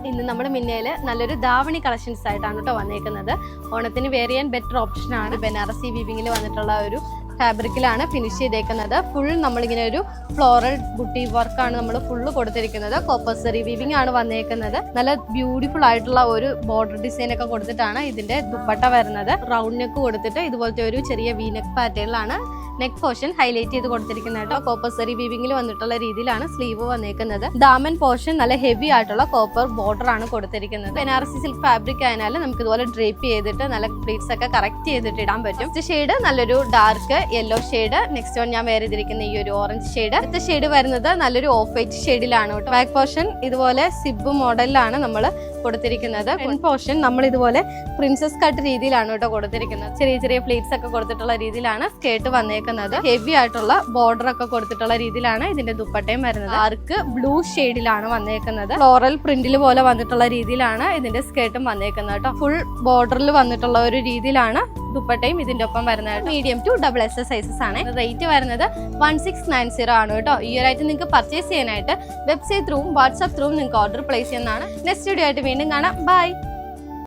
ഇന്ന് നമ്മുടെ മിന്നയിൽ നല്ലൊരു ധാവണി കളക്ഷൻസ് ആയിട്ടാണ് കേട്ടോ വന്നേക്കുന്നത്. ഓണത്തിന് വെയർ ചെയ്യാൻ ബെറ്റർ ഓപ്ഷനാണ്. ബനാറസി വീവിങ്ങിൽ വന്നിട്ടുള്ള ഒരു ഫാബ്രിക്കിലാണ് ഫിനിഷ് ചെയ്തേക്കുന്നത്. ഫുൾ നമ്മളിങ്ങനെ ഒരു ഫ്ലോറൽ ബുട്ടി വർക്കാണ് നമ്മൾ ഫുള്ള് കൊടുത്തിരിക്കുന്നത്. കോപ്പർസറി വീവിംഗ് ആണ് വന്നേക്കുന്നത്. നല്ല ബ്യൂട്ടിഫുൾ ആയിട്ടുള്ള ഒരു ബോർഡർ ഡിസൈൻ ഒക്കെ കൊടുത്തിട്ടാണ് ഇതിന്റെ ദുപ്പട്ട വരുന്നത്. റൗണ്ട് നെക്ക് കൊടുത്തിട്ട് ഇതുപോലത്തെ ഒരു ചെറിയ വീനെക്ക് പാറ്റേണിലാണ് നെക്ക് പോർഷൻ ഹൈലൈറ്റ് ചെയ്ത് കൊടുത്തിരിക്കുന്നത് കേട്ടോ. കോപ്പർസറി വീവിംഗിൽ വന്നിട്ടുള്ള രീതിയിലാണ് സ്ലീവ് വന്നേക്കുന്നത്. ദാമൻ പോർഷൻ നല്ല ഹെവി ആയിട്ടുള്ള കോപ്പർ ബോർഡർ ആണ് കൊടുത്തിരിക്കുന്നത്. ബനാറസി സിൽക്ക് ഫാബ്രിക് ആയാലും നമുക്ക് ഇതുപോലെ ഡ്രേപ്പ് ചെയ്തിട്ട് നല്ല പ്ലീറ്റ്സ് ഒക്കെ കറക്റ്റ് ചെയ്തിട്ട് ഇടാൻ പറ്റും. നെക്സ്റ്റ് ഷെയ്ഡ് നല്ലൊരു dark yellow shade. Next one ഞാൻ വേറെ ചെയ്തിരിക്കുന്ന ഈ ഒരു ഓറഞ്ച് ഷെയ്ഡ്. അടുത്ത ഷെയ്ഡ് വരുന്നത് നല്ലൊരു ഓഫ് വൈറ്റ് ഷെയ്ഡിലാണ് കേട്ടോ. ബാക്ക് പോർഷൻ ഇതുപോലെ സിബ് മോഡലിലാണ് നമ്മൾ കൊടുത്തിരിക്കുന്നത്. ഫ്രണ്ട് പോർഷൻ നമ്മൾ ഇതുപോലെ പ്രിൻസസ് കട്ട് രീതിയിലാണ് കേട്ടോ കൊടുത്തിരിക്കുന്നത്. ചെറിയ ചെറിയ പ്ലേറ്റ്സ് ഒക്കെ കൊടുത്തിട്ടുള്ള രീതിയിലാണ് സ്കേർട്ട് വന്നേക്കുന്നത്. ഹെവി ആയിട്ടുള്ള ബോർഡർ ഒക്കെ കൊടുത്തിട്ടുള്ള രീതിയിലാണ് ഇതിന്റെ ദുപ്പട്ടയും വരുന്നത്. ഡാർക്ക് ബ്ലൂ ഷെയ്ഡിലാണ് വന്നേക്കുന്നത്. ഫ്ലോറൽ പ്രിന്റിൽ പോലെ വന്നിട്ടുള്ള രീതിയിലാണ് ഇതിന്റെ സ്കേർട്ടും വന്നേക്കുന്നത് കേട്ടോ. ഫുൾ ബോർഡറിൽ വന്നിട്ടുള്ള ഒരു രീതിയിലാണ് ദുപ്പട്ടയും ഇതിന്റെ ഒപ്പം വരുന്നത്. മീഡിയം ടു XXS സൈസസ് ആണ്. റേറ്റ് വരുന്നത് 1690 ആണ് കേട്ടോ. ഈ ഒരു ഐറ്റം നിങ്ങൾക്ക് പർച്ചേസ് ചെയ്യാനായിട്ട് വെബ്സൈറ്റ് ത്രൂവും വാട്സ്ആപ്പ് ത്രൂവും നിങ്ങൾക്ക് ഓർഡർ പ്ലേസ് ചെയ്യുന്നതാണ്. നെക്സ്റ്റ് വീഡിയോ ആയിട്ട് വീണ്ടും കാണാം. ബൈ.